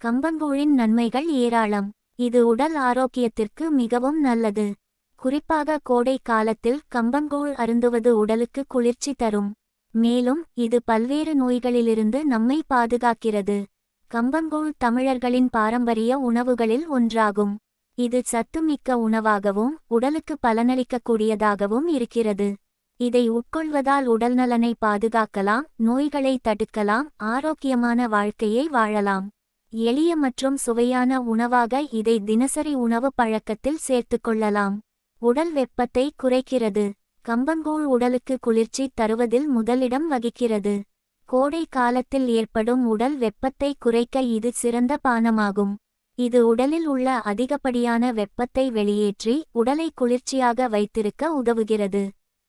கம்பங்கூழின் நன்மைகள் ஏராளம். இது உடல் ஆரோக்கியத்திற்கு மிகவும் நல்லது. குறிப்பாக கோடை காலத்தில் கம்பங்கூழ் அருந்துவது உடலுக்கு குளிர்ச்சி தரும். மேலும் இது பல்வேறு நோய்களிலிருந்து நம்மை பாதுகாக்கிறது. கம்பங்கூழ் தமிழர்களின் பாரம்பரிய உணவுகளில் ஒன்றாகும். இது சத்துமிக்க உணவாகவும் உடலுக்கு பலனளிக்கக்கூடியதாகவும் இருக்கிறது. இதை உட்கொள்வதால் உடல்நலனை பாதுகாக்கலாம், நோய்களை தடுக்கலாம், ஆரோக்கியமான வாழ்க்கையை வாழலாம். எளிய மற்றும் சுவையான உணவாக இதை தினசரி உணவு பழக்கத்தில் சேர்த்துக்கொள்ளலாம். உடல் வெப்பத்தை குறைக்கிறது. கம்பங்கூழ் உடலுக்கு குளிர்ச்சி தருவதில் முதலிடம் வகிக்கிறது. கோடை காலத்தில் ஏற்படும் உடல் வெப்பத்தை குறைக்க இது சிறந்த பானமாகும். இது உடலில் உள்ள அதிகப்படியான வெப்பத்தை வெளியேற்றி உடலை குளிர்ச்சியாக வைத்திருக்க உதவுகிறது.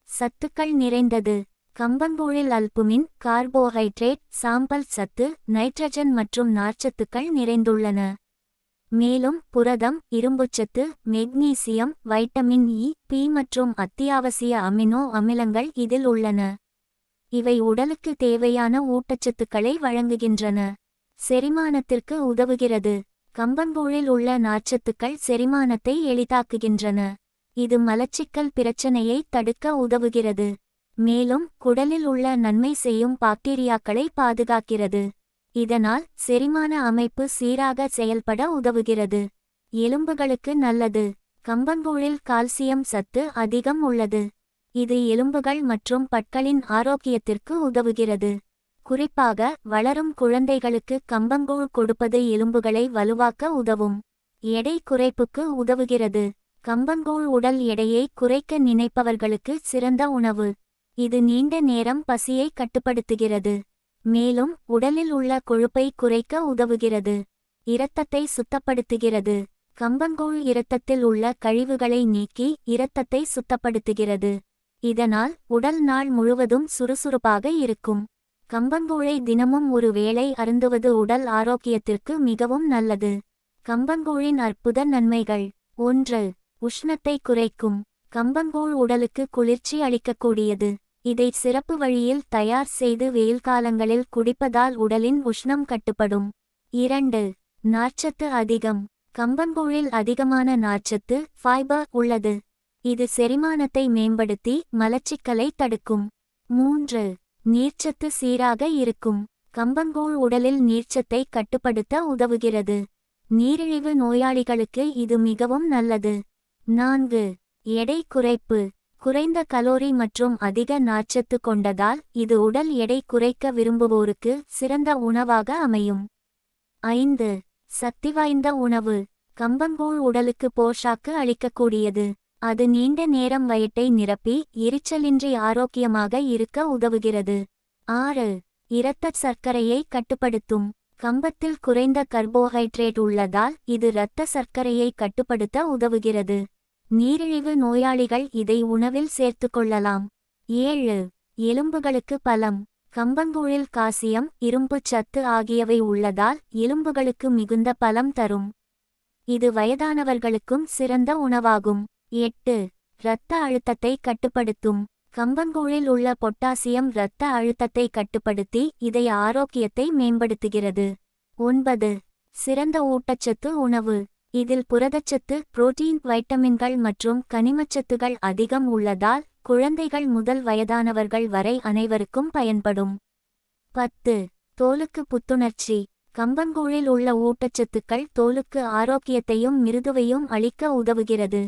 சத்துக்கள் நிறைந்தது. கம்பங்கூழில் அல்புமின், கார்போஹைட்ரேட், சாம்பல் சத்து, நைட்ரஜன் மற்றும் நார்ச்சத்துக்கள் நிறைந்துள்ளன. மேலும் புரதம், இரும்புச்சத்து, மெக்னீசியம், வைட்டமின் இ, பி மற்றும் அத்தியாவசிய அமினோ அமிலங்கள் இதில் உள்ளன. இவை உடலுக்கு தேவையான ஊட்டச்சத்துக்களை வழங்குகின்றன. செரிமானத்திற்கு உதவுகிறது. கம்பங்கூழில் உள்ள நார்ச்சத்துக்கள் செரிமானத்தை எளிதாக்குகின்றன. இது மலச்சிக்கல் பிரச்சனையை தடுக்க உதவுகிறது. மேலும் குடலில் உள்ள நன்மை செய்யும் பாக்டீரியாக்களை பாதுகாக்கிறது. இதனால் செரிமான அமைப்பு சீராக செயல்பட உதவுகிறது. எலும்புகளுக்கு நல்லது. கம்பங்கூழில் கால்சியம் சத்து அதிகம் உள்ளது. இது எலும்புகள் மற்றும் பற்களின் ஆரோக்கியத்திற்கு உதவுகிறது. குறிப்பாக வளரும் குழந்தைகளுக்கு கம்பங்கூழ் கொடுப்பது எலும்புகளை வலுவாக்க உதவும். எடை குறைப்புக்கு உதவுகிறது. கம்பங்கூழ் உடல் எடையை குறைக்க நினைப்பவர்களுக்கு சிறந்த உணவு. இது நீண்ட நேரம் பசியை கட்டுப்படுத்துகிறது. மேலும் உடலில் உள்ள கொழுப்பை குறைக்க உதவுகிறது. இரத்தத்தை சுத்தப்படுத்துகிறது. கம்பங்கூழ் இரத்தத்தில் உள்ள கழிவுகளை நீக்கி இரத்தத்தை சுத்தப்படுத்துகிறது. இதனால் உடல் நாள் முழுவதும் சுறுசுறுப்பாக இருக்கும். கம்பங்கூழை தினமும் ஒரு வேளை அருந்துவது உடல் ஆரோக்கியத்திற்கு மிகவும் நல்லது. கம்பங்கூழின் அற்புத நன்மைகள். 1. உஷ்ணத்தை குறைக்கும். கம்பங்கூழ் உடலுக்கு குளிர்ச்சி அளிக்கக்கூடியது. இதை சிறப்பு வழியில் தயார் செய்து வெயில் காலங்களில் குடிப்பதால் உடலின் உஷ்ணம் கட்டுப்படும். 2. நார்ச்சத்து அதிகம். கம்பங்கூழில் அதிகமான நார்ச்சத்து, ஃபைபர் உள்ளது. இது செரிமானத்தை மேம்படுத்தி மலச்சிக்கலை தடுக்கும். 3. நீர்ச்சத்து சீராக இருக்கும். கம்பங்கூழ் உடலில் நீர்ச்சத்தை கட்டுப்படுத்த உதவுகிறது. நீரிழிவு நோயாளிகளுக்கு இது மிகவும் நல்லது. 4. எடை குறைப்பு. குறைந்த கலோரி மற்றும் அதிக நார்ச்சத்து கொண்டதால் இது உடல் எடை குறைக்க விரும்புவோருக்கு சிறந்த உணவாக அமையும். 5. சக்திவாய்ந்த உணவு. கம்பங்கூழ் உடலுக்கு போஷாக்கு அளிக்கக்கூடியது. அது நீண்ட நேரம் வயிற்றை நிரப்பி எரிச்சலின்றி ஆரோக்கியமாக இருக்க உதவுகிறது. 6. இரத்த சர்க்கரையை கட்டுப்படுத்தும். கம்பத்தில் குறைந்த கார்போஹைட்ரேட் உள்ளதால் இது இரத்த சர்க்கரையை கட்டுப்படுத்த உதவுகிறது. நீரிழிவு நோயாளிகள் இதை உணவில் சேர்த்துக்கொள்ளலாம். 7. எலும்புகளுக்கு பலம். கம்பங்கூழில் கால்சியம், இரும்பு சத்து ஆகியவை உள்ளதால் எலும்புகளுக்கு மிகுந்த பலம் தரும். இது வயதானவர்களுக்கும் சிறந்த உணவாகும். 8. இரத்த அழுத்தத்தை கட்டுப்படுத்தும். கம்பங்கூழில் உள்ள பொட்டாசியம் இரத்த அழுத்தத்தை கட்டுப்படுத்தி இதய ஆரோக்கியத்தை மேம்படுத்துகிறது. 9. சிறந்த ஊட்டச்சத்து உணவு. இதில் புரதச்சத்து, புரோட்டீன், வைட்டமின்கள் மற்றும் கனிமச்சத்துகள் அதிகம் உள்ளதால் குழந்தைகள் முதல் வயதானவர்கள் வரை அனைவருக்கும் பயன்படும். 10. தோலுக்கு புத்துணர்ச்சி. கம்பங்கூழில் உள்ள ஊட்டச்சத்துக்கள் தோலுக்கு ஆரோக்கியத்தையும் மிருதுவையும் அளிக்க உதவுகிறது.